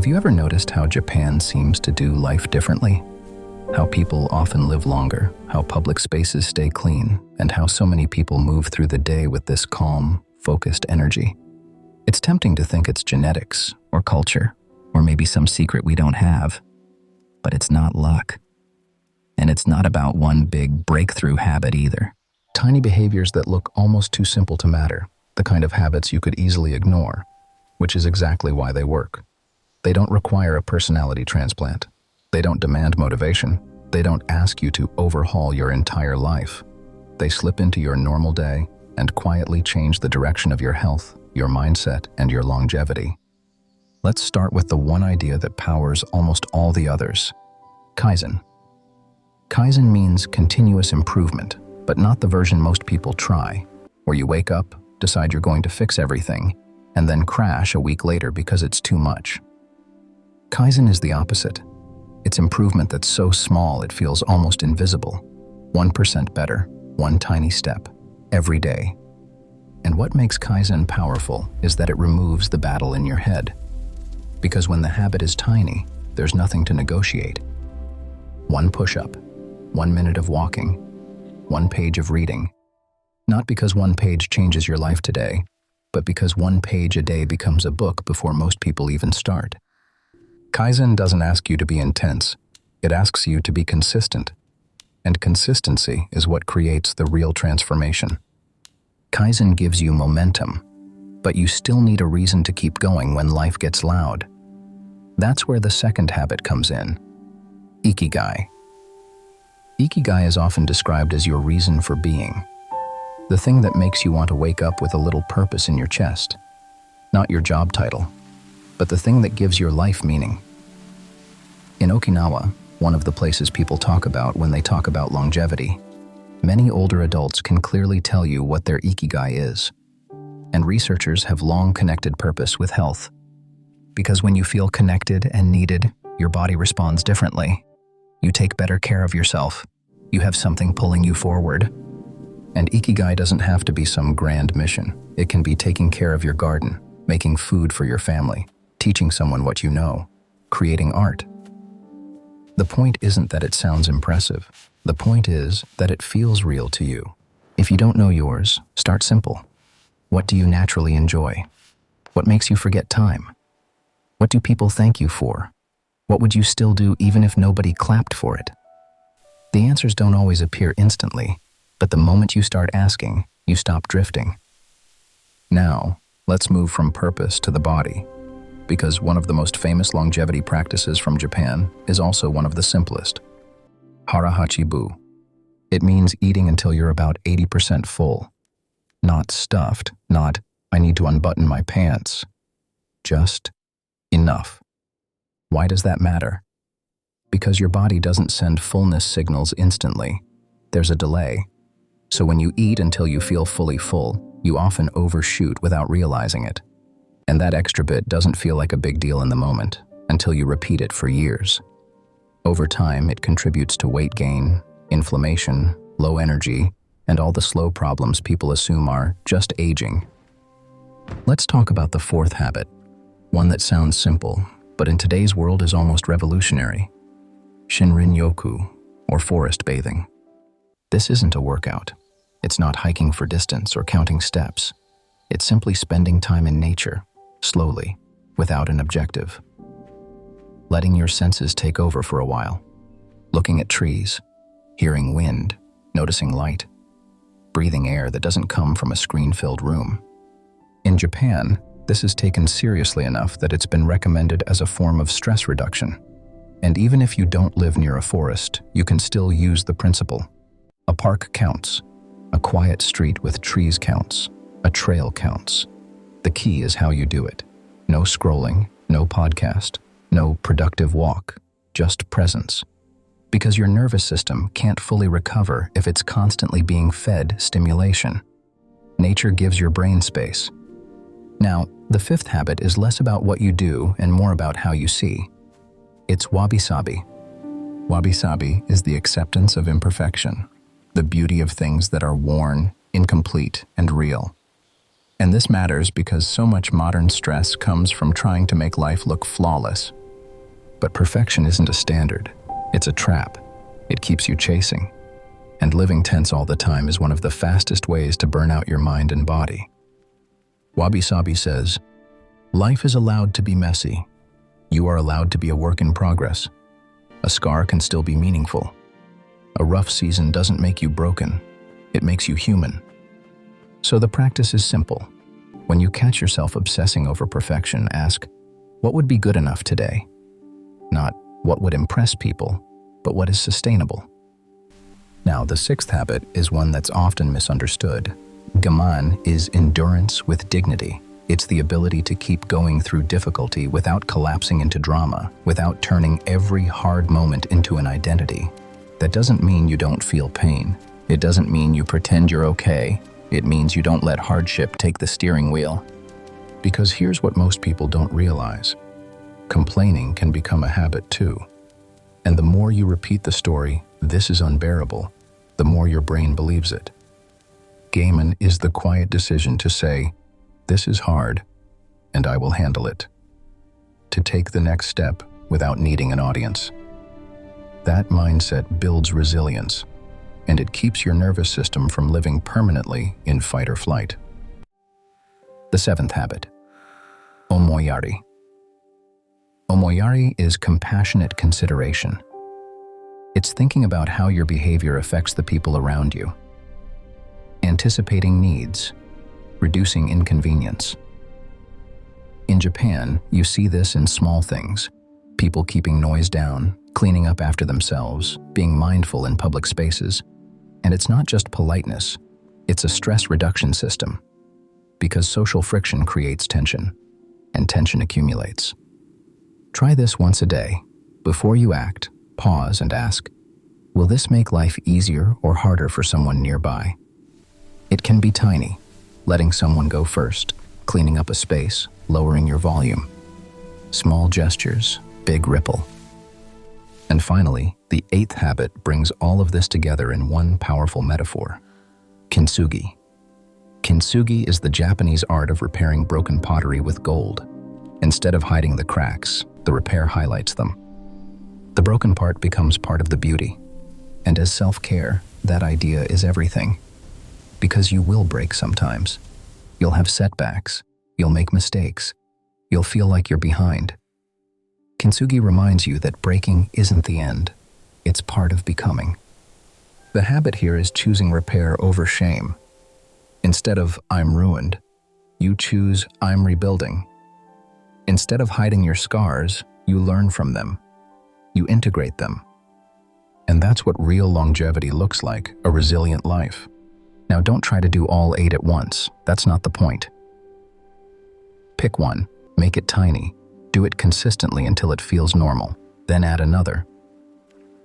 Have you ever noticed how Japan seems to do life differently? How people often live longer, how public spaces stay clean, and how so many people move through the day with this calm, focused energy. It's tempting to think it's genetics, or culture, or maybe some secret we don't have. But it's not luck. And it's not about one big breakthrough habit either. Tiny behaviors that look almost too simple to matter, the kind of habits you could easily ignore, which is exactly why they work. They don't require a personality transplant. They don't demand motivation. They don't ask you to overhaul your entire life. They slip into your normal day and quietly change the direction of your health, your mindset, and your longevity. Let's start with the one idea that powers almost all the others: Kaizen. Kaizen means continuous improvement, but not the version most people try, where you wake up, decide you're going to fix everything, and then crash a week later because it's too much. Kaizen is the opposite. It's improvement that's so small it feels almost invisible. 1% better, one tiny step, every day. And what makes Kaizen powerful is that it removes the battle in your head. Because when the habit is tiny, there's nothing to negotiate. One push-up, 1 minute of walking, 1 page of reading. Not because one page changes your life today, but because 1 page a day becomes a book before most people even start. Kaizen doesn't ask you to be intense. It asks you to be consistent. And consistency is what creates the real transformation. Kaizen gives you momentum, but you still need a reason to keep going when life gets loud. That's where the second habit comes in: Ikigai. Ikigai is often described as your reason for being. The thing that makes you want to wake up with a little purpose in your chest. Not your job title, but the thing that gives your life meaning. In Okinawa, one of the places people talk about when they talk about longevity, many older adults can clearly tell you what their Ikigai is. And researchers have long connected purpose with health. Because when you feel connected and needed, your body responds differently. You take better care of yourself. You have something pulling you forward. And Ikigai doesn't have to be some grand mission. It can be taking care of your garden, making food for your family, teaching someone what you know, creating art. The point isn't that it sounds impressive. The point is that it feels real to you. If you don't know yours, start simple. What do you naturally enjoy? What makes you forget time? What do people thank you for? What would you still do even if nobody clapped for it? The answers don't always appear instantly, but the moment you start asking, you stop drifting. Now, let's move from purpose to the body, because one of the most famous longevity practices from Japan is also one of the simplest. Hara Hachi Bu. It means eating until you're about 80% full. Not stuffed, not, I need to unbutton my pants. Just enough. Why does that matter? Because your body doesn't send fullness signals instantly. There's a delay. So when you eat until you feel fully full, you often overshoot without realizing it. And that extra bit doesn't feel like a big deal in the moment until you repeat it for years. Over time, it contributes to weight gain, inflammation, low energy, and all the slow problems people assume are just aging. Let's talk about the fourth habit, one that sounds simple, but in today's world is almost revolutionary. Shinrin-yoku, or forest bathing. This isn't a workout. It's not hiking for distance or counting steps. It's simply spending time in nature, slowly, without an objective. Letting your senses take over for a while. Looking at trees, hearing wind, noticing light, breathing air that doesn't come from a screen-filled room. In Japan, this is taken seriously enough that it's been recommended as a form of stress reduction. And even if you don't live near a forest, you can still use the principle. A park counts. A quiet street with trees counts. A trail counts. The key is how you do it. No scrolling, no podcast, no productive walk, just presence. Because your nervous system can't fully recover if it's constantly being fed stimulation. Nature gives your brain space. Now, the fifth habit is less about what you do and more about how you see. It's wabi-sabi. Wabi-sabi is the acceptance of imperfection, the beauty of things that are worn, incomplete, and real. And this matters because so much modern stress comes from trying to make life look flawless. But perfection isn't a standard. It's a trap. It keeps you chasing. And living tense all the time is one of the fastest ways to burn out your mind and body. Wabi Sabi says, life is allowed to be messy. You are allowed to be a work in progress. A scar can still be meaningful. A rough season doesn't make you broken. It makes you human. So the practice is simple. When you catch yourself obsessing over perfection, ask, what would be good enough today? Not what would impress people, but what is sustainable. Now, the sixth habit is one that's often misunderstood. Gaman is endurance with dignity. It's the ability to keep going through difficulty without collapsing into drama, without turning every hard moment into an identity. That doesn't mean you don't feel pain. It doesn't mean you pretend you're okay. It means you don't let hardship take the steering wheel. Because here's what most people don't realize. Complaining can become a habit too. And the more you repeat the story, this is unbearable, the more your brain believes it. Gaman is the quiet decision to say, this is hard, and I will handle it. To take the next step without needing an audience. That mindset builds resilience, and it keeps your nervous system from living permanently in fight or flight. The seventh habit, omoyari. Omoyari is compassionate consideration. It's thinking about how your behavior affects the people around you. Anticipating needs, reducing inconvenience. In Japan, you see this in small things. People keeping noise down, cleaning up after themselves, being mindful in public spaces. And it's not just politeness, it's a stress reduction system. Because social friction creates tension, and tension accumulates. Try this once a day. Before you act, pause and ask, will this make life easier or harder for someone nearby? It can be tiny, letting someone go first, cleaning up a space, lowering your volume. Small gestures, big ripple. And finally, the eighth habit brings all of this together in one powerful metaphor. Kintsugi. Kintsugi is the Japanese art of repairing broken pottery with gold. Instead of hiding the cracks, the repair highlights them. The broken part becomes part of the beauty. And as self-care, that idea is everything. Because you will break sometimes. You'll have setbacks. You'll make mistakes. You'll feel like you're behind. Kintsugi reminds you that breaking isn't the end. It's part of becoming. The habit here is choosing repair over shame. Instead of, I'm ruined, you choose, I'm rebuilding. Instead of hiding your scars, you learn from them. You integrate them. And that's what real longevity looks like, a resilient life. Now don't try to do all 8 at once. That's not the point. Pick one, make it tiny. Do it consistently until it feels normal. Then add another.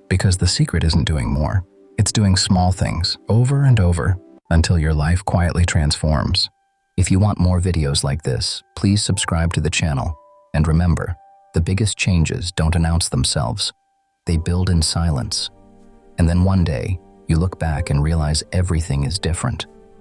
Because the secret isn't doing more. It's doing small things over and over until your life quietly transforms. If you want more videos like this, please subscribe to the channel. And remember, the biggest changes don't announce themselves. They build in silence. And then one day, you look back and realize everything is different.